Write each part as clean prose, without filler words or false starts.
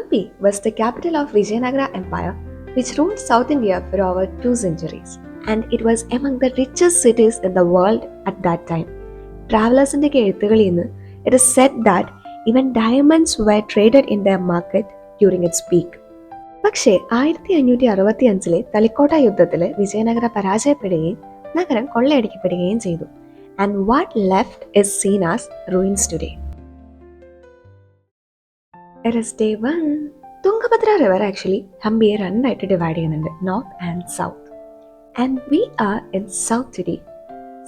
Hampi was the capital of Vijayanagara Empire, which ruled South India for over 2 centuries. And it was among the richest cities in the world at that time. Travelers' എഴുത്തുകളിൽ നിന്ന് it is said that even diamonds were traded in their market during its peak. പക്ഷേ 1565 തളിക്കോട്ട യുദ്ധത്തിൽ വിജയനഗര പരാജയപ്പെടുകയും നഗരം കൊള്ളയടിക്കപ്പെടുകയും ചെയ്തു. And what left is seen as ruins today. It is day 1. Tungabhadra river actually ഹംപിയെ രണ്ടായിട്ട് divide ചെയ്യുന്നുണ്ട്, north and south. And we are in south city.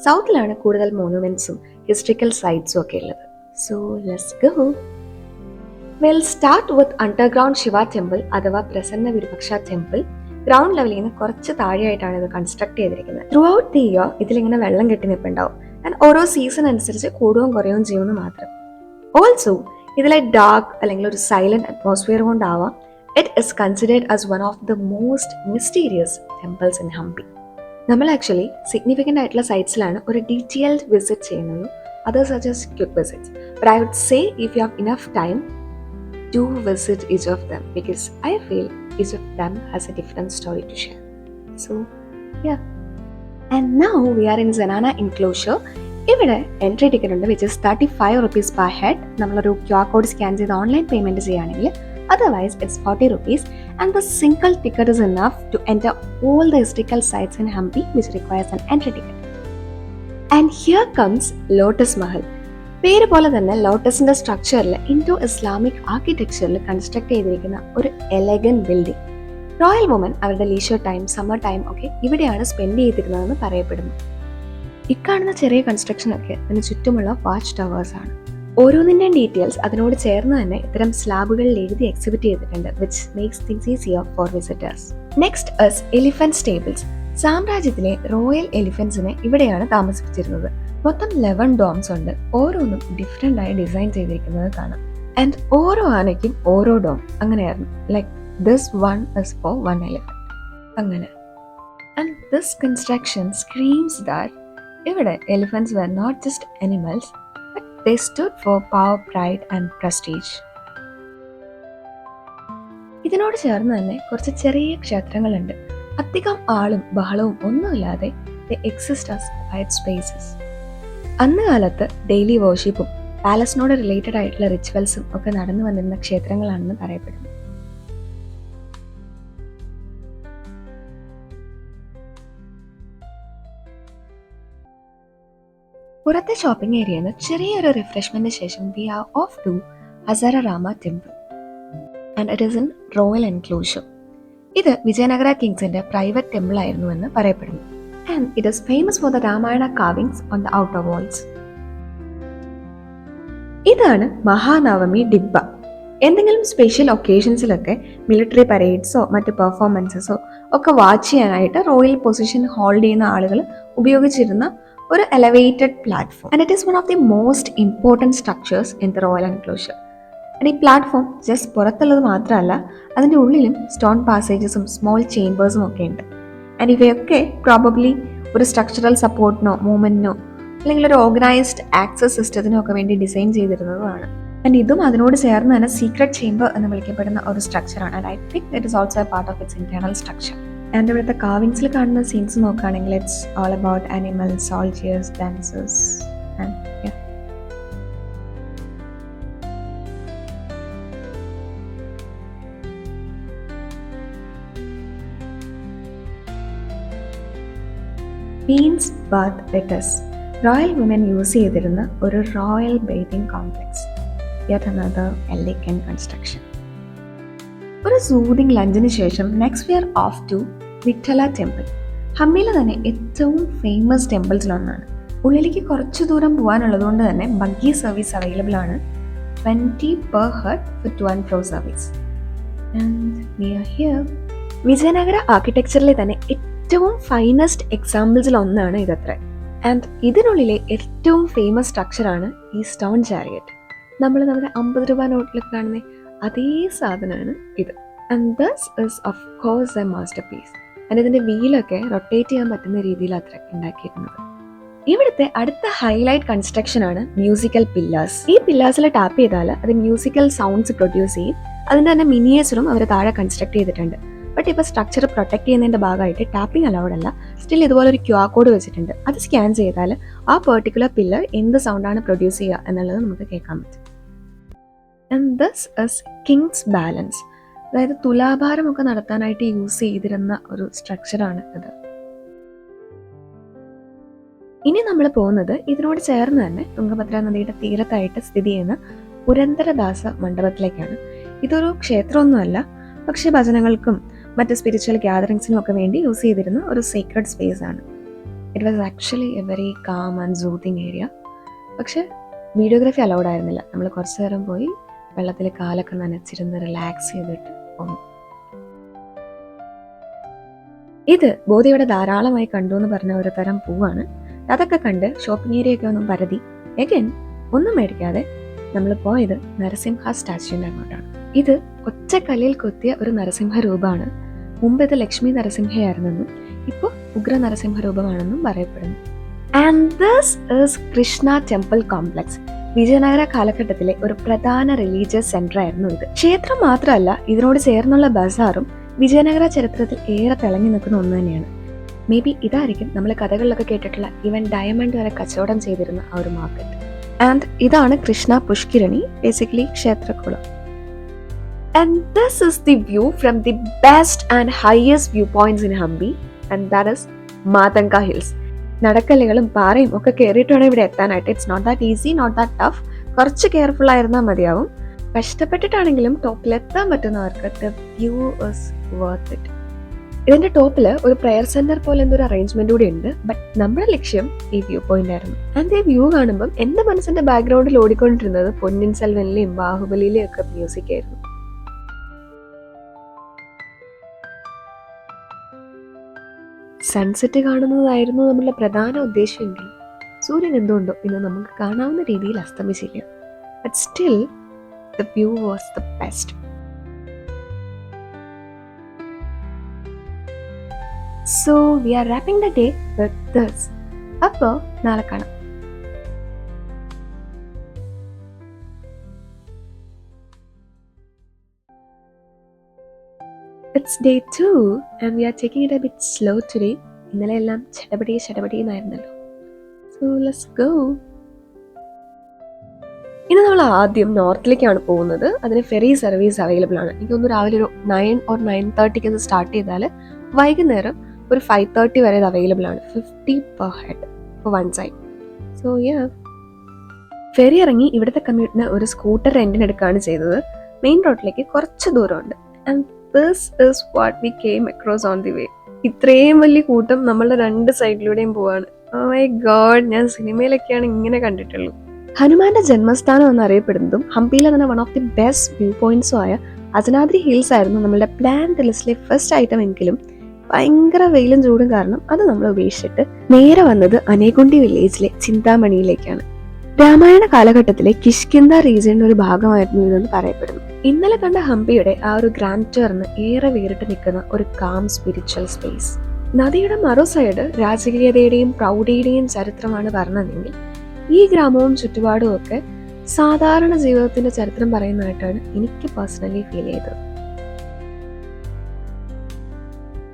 സൗത്തിലാണ് കൂടുതൽ മോണുമെന്റ്സും ഹിസ്റ്ററിക്കൽ സൈറ്റ്സും ഒക്കെ ഉള്ളത്. So let's go. We'll start with underground Shiva temple അഥവാ പ്രസന്ന വിരുപക്ഷ ടെമ്പിൾ. ഗ്രൗണ്ട് ലെവലിൽ നിന്ന് കുറച്ച് താഴെയായിട്ടാണ് ഇത് കൺസ്ട്രക്ട് ചെയ്തിരിക്കുന്നത്. ത്രൂ ഔട്ട് ദി ഇയർ ഇതിലിങ്ങനെ വെള്ളം കെട്ടി നിൽപ്പുണ്ടാവും. ആൻഡ് ഓരോ സീസൺ അനുസരിച്ച് കൂടുകയും കുറയുകയും ചെയ്യുമെന്ന് മാത്രം. ഓൾസോ ഇതിലെ ഡാർക്ക് അല്ലെങ്കിൽ ഒരു സൈലന്റ് അറ്റ്മോസ്ഫിയർ കൊണ്ടാവാം it is considered as one of the most mysterious temples in Hampi. നമ്മൾ ആക്ച്വലി സിഗ്നിഫിക്കൻ്റ് ആയിട്ടുള്ള സൈറ്റ്സിലാണ് ഒരു ഡീറ്റെയിൽഡ് വിസിറ്റ് ചെയ്യുന്നത്. Others suggest quick visits. But I would say if you have enough time do visit each of them because I feel each of them has a different story to share. So yeah. And now we are in Zenana enclosure. ഇവിടെ entry ticket ഉണ്ട് which is 35 rupees per head. നമ്മളൊരു QR code scan ചെയ്ത് online payment ചെയ്യുകയാണെങ്കിൽ otherwise it's 40 rupees and the single ticket is enough to enter all the historical sites in Hampi which requires an entry ticket. And here comes Lotus Mahal. പേര് പോലെ തന്നെ ലോട്ടസിന്റെ സ്ട്രക്ചറിൽ Indo Islamic ആർക്കിടെക്ചറിൽ construct ചെയ്തിരിക്കുന്ന ഒരു elegant building. Royal woman അവരുടെ leisure time, summer time ഒക്കെ ഇവിടെയാണ് spend ചെയ്തിരുന്നതെന്ന് പറയപ്പെടുന്നു. ഇക്കാണുന്ന ചെറിയ കൺസ്ട്രക്ഷൻ ഒക്കെ അതിന് ചുറ്റുമുള്ള വാച്ച് ടവേഴ്സ് ആണ്. ഓരോന്നിൻ്റെയും ഡീറ്റെയിൽസ് അതിനോട് ചേർന്ന് തന്നെ ഇത്തരം സ്ലാബുകളിൽ എഴുതി എക്സിബിറ്റ് ചെയ്തിട്ടുണ്ട് which makes things easier for visitors. Next is elephant stables. സാമ്രാജ്യത്തിലെ റോയൽ എലിഫന്റ്സിനെ ഇവിടെയാണ് താമസിപ്പിച്ചിരുന്നത്. മൊത്തം 11 ഡോംസ് ഉണ്ട്. ഓരോന്നും ഡിഫറെൻ്റ് ആയി ഡിസൈൻ ചെയ്തിരിക്കുന്നത് കാണാം. ആൻഡ് ഓരോ ആനയ്ക്കും ഓരോ ഡോം അങ്ങനെയായിരുന്നു. Like this one is for one elephant അങ്ങനെ. And this construction screams that ഇവിടെ elephants were not just animals but they stood for power, pride and prestige. ഇതിനോട് ചേർന്ന് തന്നെ കുറച്ച് ചെറിയ ക്ഷേത്രങ്ങളുണ്ട്. അധികം ആളും ബഹളവും ഒന്നുമില്ലാതെ they exist as quiet spaces. അന്ന് കാലത്ത് ഡെയിലി വർഷിപ്പും പാലസിനോട് റിലേറ്റഡ് ആയിട്ടുള്ള റിച്വൽസും ഒക്കെ നടന്നു വന്നിരുന്ന ക്ഷേത്രങ്ങളാണെന്ന് പറയപ്പെടുന്നു. പുറത്തെ ഷോപ്പിംഗ് ഏരിയയിൽ നിന്ന് ചെറിയൊരു റിഫ്രഷ്മെന്റിന് ശേഷം we are off to Hazara Rama temple and it is in royal enclosure. ഇത് വിജയനഗര കിങ്സിന്റെ പ്രൈവറ്റ് ടെമ്പിൾ ആയിരുന്നു എന്ന് പറയപ്പെടുന്നു. And it is famous for the Ramayana carvings on the outer walls. ഇതാണ് മഹാനവമി ഡിബ്ബ. എന്തെങ്കിലും സ്പെഷ്യൽ ഒക്കേഷൻസിലൊക്കെ മിലിറ്ററി പരേഡ്സോ മറ്റ് പെർഫോമൻസസോ ഒക്കെ വാച്ച് ചെയ്യാനായിട്ട് റോയൽ പൊസിഷൻ ഹോൾഡ് ചെയ്യുന്ന ആളുകൾ ഉപയോഗിച്ചിരുന്ന ഒരു elevated platform. And it is one of the most important structures in the royal enclosure. ഈ പ്ലാറ്റ്ഫോം ജസ്റ്റ് പുറത്തുള്ളത് മാത്രമല്ല, അതിൻ്റെ ഉള്ളിലും സ്റ്റോൺ പാസേജസും സ്മോൾ ചേംബേഴ്സും ഒക്കെ ഉണ്ട്. ആൻഡ് ഇവയൊക്കെ പ്രോബബ്ലി ഒരു സ്ട്രക്ചറൽ സപ്പോർട്ടിനോ മൂവ്മെന്റിനോ അല്ലെങ്കിൽ ഒരു ഓർഗനൈസ്ഡ് ആക്സസ് സിസ്റ്റത്തിനോ ഒക്കെ വേണ്ടി ഡിസൈൻ ചെയ്തിരുന്നതാണ്. ആൻഡ് ഇതും അതിനോട് ചേർന്ന് തന്നെ സീക്രട്ട് ചേംബർ എന്ന് വിളിക്കപ്പെടുന്ന ഒരു സ്ട്രക്ചറാണ്. And I think it is also a part of its internal structure. And ഇവിടുത്തെ കാർവിങ്സിൽ കാണുന്ന സീൻസ് നോക്കുകയാണെങ്കിൽ it's all about animals, soldiers, dancers and queens bath let us. Royal woman use ചെയ്തിരുന്ന ഒരു royal bathing complex. Yet another elegant construction. ഒരു soothing ലഞ്ചിന് ശേഷം next we are off to Vittala temple. ഹംപിയിലെ തന്നെ ഏറ്റവും ഫേമസ് ടെമ്പിൾസിലൊന്നാണ്. ഉള്ളിലേക്ക് കുറച്ച് ദൂരം പോകാനുള്ളതുകൊണ്ട് തന്നെ ബഗ്ഗി സർവീസ് അവൈലബിൾ ആണ്. 20 per head for 12 floor service. And we are here. Vijayanagara ആർക്കിടെക്ചറിലെ തന്നെ ഏറ്റവും ഫൈനസ്റ്റ് എക്സാമ്പിൾസിൽ ഒന്നാണ് ഇതത്ര. ആൻഡ് ഇതിനുള്ളിലെ ഏറ്റവും ഫേമസ് സ്ട്രക്ചറാണ് ഈ സ്റ്റോൺ ചാരിയറ്റ്. നമ്മൾ നമ്മുടെ 50 രൂപ നോട്ടിലൊക്കെ കാണുന്ന അതേ സാധനമാണ് ഇത്. And this is of course a masterpiece. And ഇതിൻ്റെ വീലൊക്കെ റൊട്ടേറ്റ് ചെയ്യാൻ പറ്റുന്ന രീതിയിൽ അത്ര ഉണ്ടാക്കിയിരുന്നത്. ഇവിടുത്തെ അടുത്ത ഹൈലൈറ്റ് കൺസ്ട്രക്ഷൻ ആണ് മ്യൂസിക്കൽ പില്ലേഴ്സ്. ഈ പില്ലേഴ്സിൽ ടാപ്പ് ചെയ്താൽ അത് മ്യൂസിക്കൽ സൗണ്ട്സ് പ്രൊഡ്യൂസ് ചെയ്യും. അതിന്റെ തന്നെ മിനിയേച്ചറും അവർ താഴെ കൺസ്ട്രക്ട് ചെയ്തിട്ടുണ്ട്. ബട്ട് ഇപ്പോൾ സ്ട്രക്ചർ പ്രൊട്ടക്ട് ചെയ്യുന്നതിന്റെ ഭാഗമായിട്ട് ടാപ്പിംഗ് അലൗഡ് അല്ല. സ്റ്റിൽ ഇതുപോലെ ഒരു QR കോഡ് വെച്ചിട്ടുണ്ട്. അത് സ്കാൻ ചെയ്താൽ ആ പെർട്ടിക്കുലർ പില്ലർ എന്ത് സൗണ്ടാണ് പ്രൊഡ്യൂസ് ചെയ്യുക എന്നുള്ളത് നമുക്ക് കേൾക്കാൻ പറ്റും. And this is Kings balance, അതായത് തുലാഭാരമൊക്കെ നടത്താനായിട്ട് യൂസ് ചെയ്തിരുന്ന ഒരു സ്ട്രക്ചറാണ് ഇത്. ഇനി നമ്മൾ പോകുന്നത് ഇതിനോട് ചേർന്ന് തന്നെ തുംഗഭദ്ര നദിയുടെ തീരത്തായിട്ട് സ്ഥിതി ചെയ്യുന്ന പുരന്ദരദാസ മണ്ഡപത്തിലേക്കാണ്. ഇതൊരു ക്ഷേത്രമൊന്നുമല്ല, പക്ഷെ ഭജനകൾക്കും മറ്റ് സ്പിരിച്വൽ ഗ്യാതറിങ്സിനും ഒക്കെ വേണ്ടി യൂസ് ചെയ്തിരുന്ന ഒരു സീക്രട്ട് സ്പേസ് ആണ്. It was actually A very calm and soothing area. പക്ഷെ വീഡിയോഗ്രാഫി അലൗഡ് ആയിരുന്നില്ല. നമ്മൾ കുറച്ചു നേരം പോയി വെള്ളത്തിൽ കാലൊക്കെ നനച്ചിരുന്ന് റിലാക്സ് ചെയ്തിട്ട് പോന്നു. ഇത് ബോധിയുടെ ധാരാളമായി കണ്ടു എന്ന് പറഞ്ഞ ഒരു തരം പൂവാണ്. അതൊക്കെ കണ്ട് ഷോപ്പിംഗ് ഏരിയ ഒക്കെ ഒന്നും പരതി എഗൻ ഒന്നും മേടിക്കാതെ നമ്മൾ പോയത് നരസിംഹ സ്റ്റാച്യൂവിൻ്റെ അങ്ങോട്ടാണ്. ഇത് ഒറ്റക്കല്ലിൽ കൊത്തിയ ഒരു നരസിംഹ രൂപമാണ്. മുമ്പ് ഇത് ലക്ഷ്മി നരസിംഹയായിരുന്നെന്നും ഇപ്പോൾ ഉഗ്ര നരസിംഹ രൂപമാണെന്നും പറയപ്പെടുന്നു. And this is Krishna temple complex. Vijayanagara കാലഘട്ടത്തിലെ ഒരു പ്രധാന റിലീജിയസ് സെന്റർ ആയിരുന്നു ഇത്. ക്ഷേത്രം മാത്രമല്ല, ഇതിനോട് ചേർന്നുള്ള ബസാറും വിജയനഗര ചരിത്രത്തിൽ ഏറെ തിളങ്ങി നിൽക്കുന്ന ഒന്ന് തന്നെയാണ്. മേ ബി ഇതായിരിക്കും നമ്മൾ കഥകളിലൊക്കെ കേട്ടിട്ടുള്ള ഈവൻ ഡയമണ്ട് വരെ കച്ചവടം ചെയ്തിരുന്ന ആ ഒരു മാർക്കറ്റ്. ആൻഡ് ഇതാണ് കൃഷ്ണ പുഷ്കിരണി, ബേസിക്കലി ക്ഷേത്രക്കുളം. And this is the view from the best and highest viewpoints in Hampi, and that is Matanka Hills. നടക്കല്ലുകളും പാറയും ഒക്കെ കയറിയിട്ട് വേണം ഇവിടെ എത്താനായിട്ട്. It's not that easy, not that tough. കുറച്ച് കെയർഫുൾ ആയിരുന്നാൽ മതിയാവും. കഷ്ടപ്പെട്ടിട്ടാണെങ്കിലും ടോപ്പിലെത്താൻ പറ്റുന്നവർക്ക് the view is worth it. ഇതിന്റെ ടോപ്പിൽ ഒരു പ്രെയർ സെന്റർ പോലെ എന്തൊരു അറേഞ്ച്മെന്റ് കൂടി ഉണ്ട്. ബട്ട് നമ്മുടെ ലക്ഷ്യം ഈ വ്യൂ പോയിന്റ് ആയിരുന്നു. ആൻഡ് ഈ വ്യൂ കാണുമ്പോൾ എന്റെ മനസ്സിന്റെ ബാക്ക്ഗ്രൗണ്ടിൽ ഓടിക്കൊണ്ടിരുന്നത് പൊന്നിൻ സെൽവനിലെയും ബാഹുബലിയിലെയും ഒക്കെ മ്യൂസിക് ആയിരുന്നു. സൺസെറ്റ് കാണുന്നതായിരുന്നു നമ്മളുടെ പ്രധാന ഉദ്ദേശമെങ്കിൽ സൂര്യൻ എന്തുകൊണ്ടോ ഇന്ന് നമുക്ക് കാണാവുന്ന രീതിയിൽ അസ്തമിച്ചില്ല. But still the view was the best. So we are wrapping the day with this. അപ്പോൾ നാളെ കാണാം. It's day 2 and we are taking it a bit slow today. ഇന്നലെ എല്ലാം ചടപടി എന്നായിരുന്നല്ലോ. So let's go. ഇനി നമ്മൾ ആദ്യം നോർത്തിലേക്കാണ് പോകുന്നത്. അതിന് ഫെറി സർവീസ് അവൈലബിൾ ആണ്. എനിക്കൊന്ന് രാവിലെ ഒരു 9 or 9:30 ഒന്ന് സ്റ്റാർട്ട് ചെയ്താൽ വൈകുന്നേരം ഒരു 5:30 വരെ ഇത് അവൈലബിൾ ആണ്. 50 per head for one side. So yeah. Ferry ഇറങ്ങി ഇവിടുത്തെ കമ്മ്യൂട്ടിന് ഒരു സ്കൂട്ടർ റെന്റിന് എടുക്കുകയാണ് ചെയ്തത്. മെയിൻ റോഡിലേക്ക് കുറച്ച് ദൂരമുണ്ട്. And this is what we came across on the way. ഇത്രയും വലിയ കൂട്ടം നമ്മളുടെ രണ്ട് സൈഡിലൂടെയും പോവാണ്. Oh my god, ഞാൻ സിനിമയിലൊക്കെയാണ് ഇങ്ങനെ കണ്ടിട്ടുള്ളൂ. ഹനുമാന്റെ ജന്മസ്ഥാനം എന്നറിയപ്പെടുന്നതും ഹംപിയിലെ തന്നെ one of the best view പോയിന്റ്സും ആയ അജനാദ്രി ഹിൽസ് ആയിരുന്നു നമ്മളുടെ പ്ലാൻ ലിസ്റ്റിലെ ഫസ്റ്റ് ഐറ്റം എങ്കിലും ഭയങ്കര വെയിലും ചൂടും കാരണം അത് നമ്മൾ ഉപേക്ഷിച്ചിട്ട് നേരെ വന്നത് അനേകുണ്ടി വില്ലേജിലെ ചിന്താമണിയിലേക്കാണ്. രാമായണ കാലഘട്ടത്തിലെ കിഷ്കിന്ധ റീജിയന്റെ ഒരു ഭാഗമായിരുന്നു ഇതെന്ന് പറയപ്പെടുന്നു. ഇന്നലെ കണ്ട ഹംപിയുടെ ആ ഒരു ഗ്രാൻഡറിന് ഏറെ വേറിട്ട് നിൽക്കുന്ന ഒരു കാം സ്പിരിച്വൽ സ്പേസ്. നദിയുടെ മറു സൈഡ് രാജകീയതയുടെയും പ്രൗഢിയുടെയും ചരിത്രമാണ് പറഞ്ഞതെങ്കിൽ ഈ ഗ്രാമവും ചുറ്റുപാടും ഒക്കെ സാധാരണ ജീവിതത്തിന്റെ ചരിത്രം പറയുന്നതായിട്ടാണ് എനിക്ക് പേഴ്സണലി ഫീൽ ചെയ്തത്.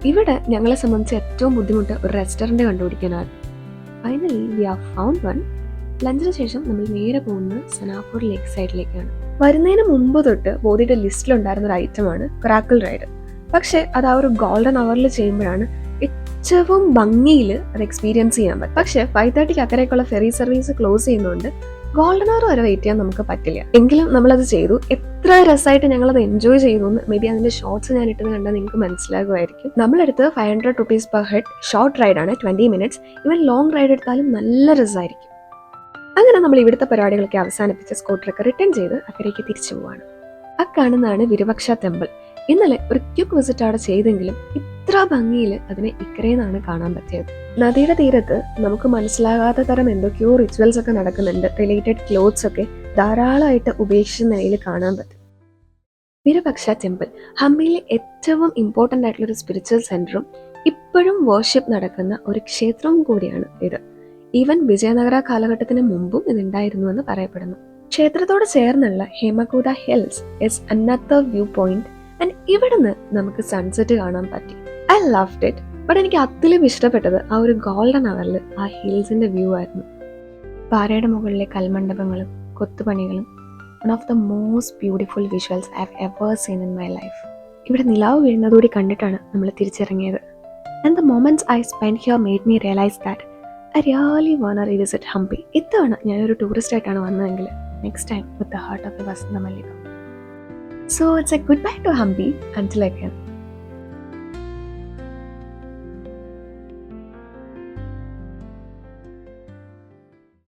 ഇവിടെ ഞങ്ങളെ സംബന്ധിച്ച് ഏറ്റവും ബുദ്ധിമുട്ട് ഒരു റെസ്റ്റോറന്റ് കണ്ടുപിടിക്കാനാണ്. Finally we have found one. ലഞ്ചിന് ശേഷം നമ്മൾ നേരെ പോകുന്നത് സനാപൂർ ലേക്ക് സൈഡിലേക്കാണ്. വരുന്നതിന് മുമ്പ് തൊട്ട് ബോധിയുടെ ലിസ്റ്റിലുണ്ടായിരുന്ന ഒരു ഐറ്റമാണ് ക്രാക്കിൾ റൈഡ്. പക്ഷെ അത് ആ ഒരു ഗോൾഡൻ അവറിൽ ചെയ്യുമ്പോഴാണ് ഏറ്റവും ഭംഗിയിൽ അത് എക്സ്പീരിയൻസ് ചെയ്യാൻ പറ്റും. പക്ഷെ 5:30 അക്കരയ്ക്കുള്ള ഫെറി സർവീസ് ക്ലോസ് ചെയ്യുന്നതുകൊണ്ട് ഗോൾഡൻ അവർ വരെ വെയിറ്റ് ചെയ്യാൻ നമുക്ക് പറ്റില്ല. എങ്കിലും നമ്മളത് ചെയ്തു. എത്ര രസമായിട്ട് ഞങ്ങളത് എൻജോയ് ചെയ്തു എന്ന് മേ ബി അതിന്റെ ഷോർട്സ് ഞാൻ ഇട്ടത് കണ്ടാൽ നിങ്ങൾക്ക് മനസ്സിലാകുമായിരിക്കും. നമ്മളെടുത്ത് 500 rupees per head ഷോർട്ട് റൈഡാണ്, 20 minutes. ഇവൻ ലോങ് റൈഡ് എടുത്താലും നല്ല രസമായിരിക്കും. അങ്ങനെ നമ്മൾ ഇവിടുത്തെ പരിപാടികളൊക്കെ അവസാനിപ്പിച്ച് സ്കൂട്ടറൊക്കെ റിട്ടേൺ ചെയ്ത് അക്കരയ്ക്ക് തിരിച്ചു പോവാണ്. ആ കാണുന്നതാണ് വിരുപക്ഷ ടെമ്പിൾ. ഇന്നലെ ഒരു ക്യുക്ക് വിസിറ്റ് അവിടെ ചെയ്തെങ്കിലും ഇത്ര ഭംഗിയിൽ അതിനെ ഇക്കരയെന്നാണ് കാണാൻ പറ്റിയത്. നദിയുടെ തീരത്ത് നമുക്ക് മനസ്സിലാകാത്ത തരം എന്തൊക്കെയോ റിച്വൽസ് ഒക്കെ നടക്കുന്നുണ്ട്. റിലേറ്റഡ് ക്ലോത്ത്സ് ഒക്കെ ധാരാളമായിട്ട് ഉപേക്ഷിച്ച നിലയിൽ കാണാൻ പറ്റും. വിരുപക്ഷ ടെമ്പിൾ ഹംപിയിലെ ഏറ്റവും ഇമ്പോർട്ടൻ്റ് ആയിട്ടുള്ള ഒരു സ്പിരിച്വൽ സെന്ററും ഇപ്പോഴും വർഷിപ്പ് നടക്കുന്ന ഒരു ക്ഷേത്രവും കൂടിയാണ് ഇത്. ഈവൻ വിജയനഗര കാലഘട്ടത്തിന് മുമ്പും ഇതുണ്ടായിരുന്നു എന്ന് പറയപ്പെടുന്നു. ക്ഷേത്രത്തോട് ചേർന്നുള്ള Hemakuta hills is another view point and ഇവിടുന്ന് നമുക്ക് സൺസെറ്റ് കാണാൻ പറ്റി. I loved it. ബട്ട് എനിക്ക് അതിലും ഇഷ്ടപ്പെട്ടത് ആ ഒരു ഗോൾഡൻ അവറിൽ ആ ഹിൽസിന്റെ വ്യൂ ആയിരുന്നു. പാറയുടെ മുകളിലെ കൽമണ്ഡപങ്ങളും കൊത്തുപണികളും one of the most beautiful visuals I have ever seen in my life. ഇവിടെ നിലാവ് വീഴുന്നതോടെ കണ്ടിട്ടാണ് നമ്മൾ തിരിച്ചിറങ്ങിയത്. And the moments I spend here made me realize that I really want to revisit Hampi. ഇത്തവണ ഞാനൊരു ടൂറിസ്റ്റ് ആയിട്ടാണ് വന്നതെങ്കിൽ next time with the heart of the Vasantha Mallika. So it's a goodbye to Hampi until again.